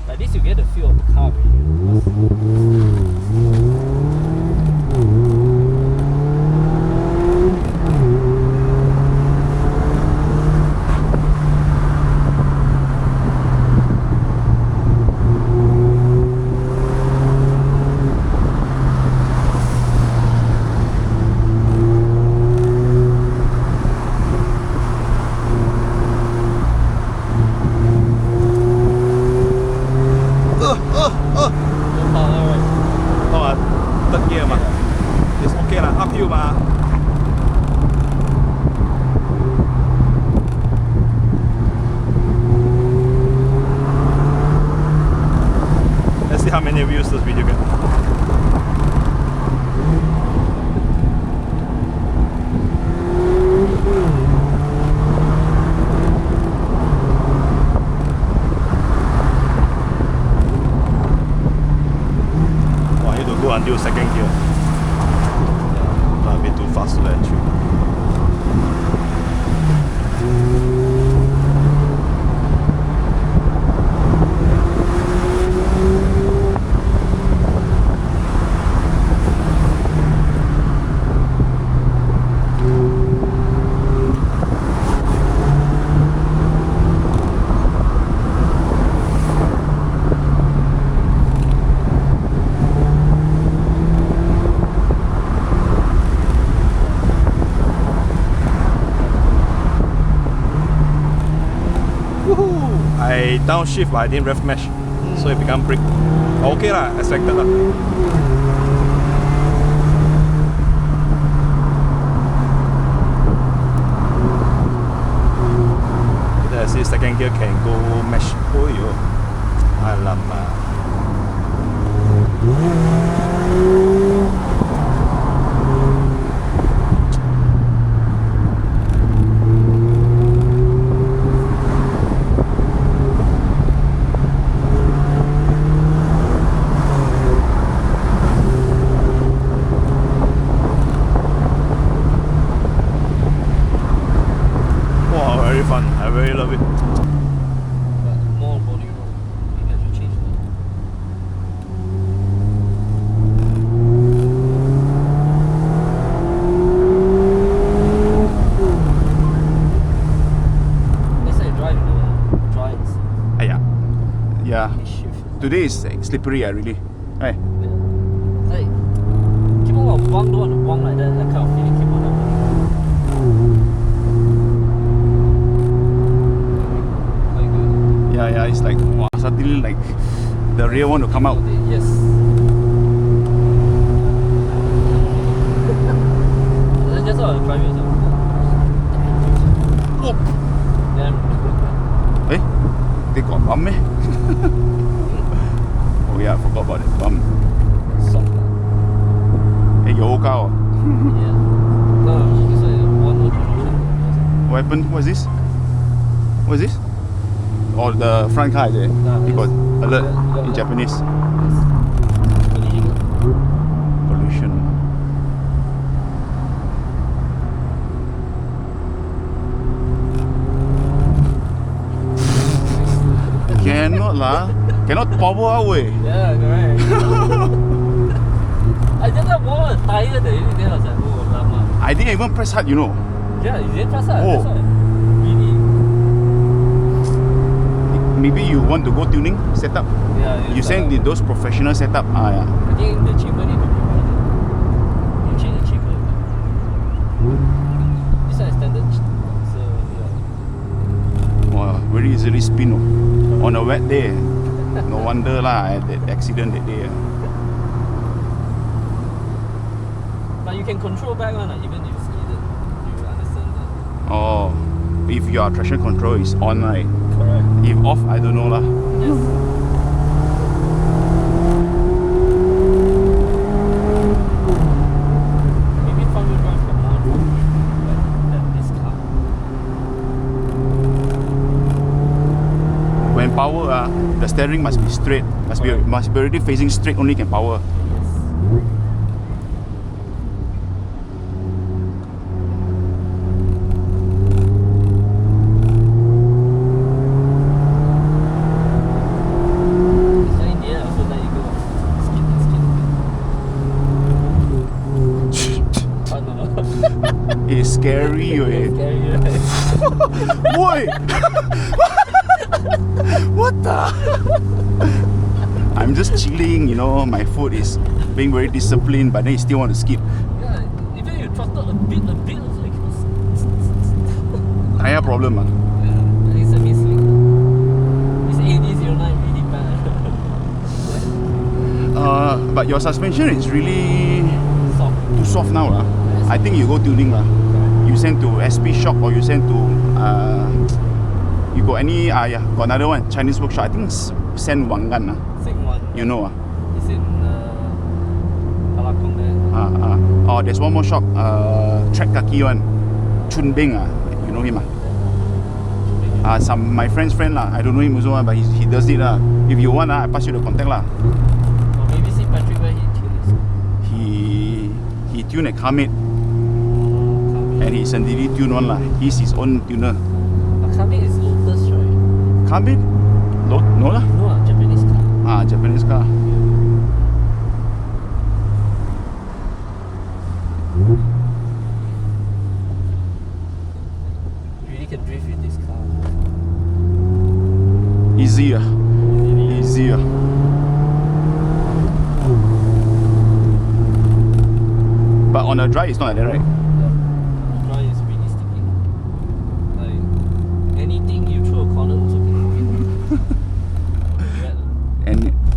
At least you get the feel of the car already. How many views this video get? Oh, I need to go until second gear. A bit too fast to actually. I downshift but I didn't rev mesh, so it become brake. Okay lah, expected lah. I see second gear can go mesh. Oh yo, alamak. Fun. I really love it. But more body roll. Maybe I should change that. Next time you drive, you know, drives. Yeah. You shift. Today is like, slippery, really. Hey. Yeah. Like, keep on wang, don't want to wang like that. That kind of feeling keep on happening. Yeah, it's like wow, suddenly like the rear one to come out. Yes. That's just how I drive yourself. Oh. Damn. Eh? They got bump eh? Oh yeah, I forgot about that bump. Soft. Hey, your old car. Yeah. No, this one more generation. What happened? What's this? What's this? Or the front car is it? It got alert in Japanese. Pollution. Cannot lah. Cannot power away. Yeah, correct. I just had one tire there, then I was like, oh, lama. I didn't even press hard, you know. Yeah, you didn't press hard. Oh. That's why. Really. Maybe you want to go tuning setup. Yeah. You send those professional setup. Yeah. I think the chamber need to be revised. You change the chamber. This one is standard. So yeah. Wow, very easily spin. On a wet day. No wonder lah, that accident that day. But you can control back one, even if it's needed. You understand that? Oh, if your traction control is on, right? Correct. If off, I don't know lah. Yes. Maybe front-wheel drive got more than this car. When power, the steering must be straight. Must be already facing straight. Only can power. scary, way. Scary, right? Boy! What the? I'm just chilling, you know, my foot is being very disciplined, but then you still want to skip. Yeah, even you throttle a bit, it's like Tire problem, ah. yeah, it's a mislink. This AD09 really bad. But your suspension is really Soft. too soft now, lah. I think you go tuning, lah. You send to SP Shock or you send to you got any yeah, got another one, Chinese workshop. I think send Wangan, lah. Sing one. You know, ah. It's in Palakong there. Oh, there's one more shop, Track Kaki one, Chun Beng, you know him, some my friend's friend lah. I don't know him also, but he does it lah. If you want, I pass you the contact lah. Or maybe see Patrick where he tunes. He tuned at Kamit, and he suddenly tuned one lah. He's his own tuner. Kamit is Lotus, right? Kamit? No lah. No, Japanese car. Japanese car. Really can drift with this car. Easy. But on a dry, it's not like that, right?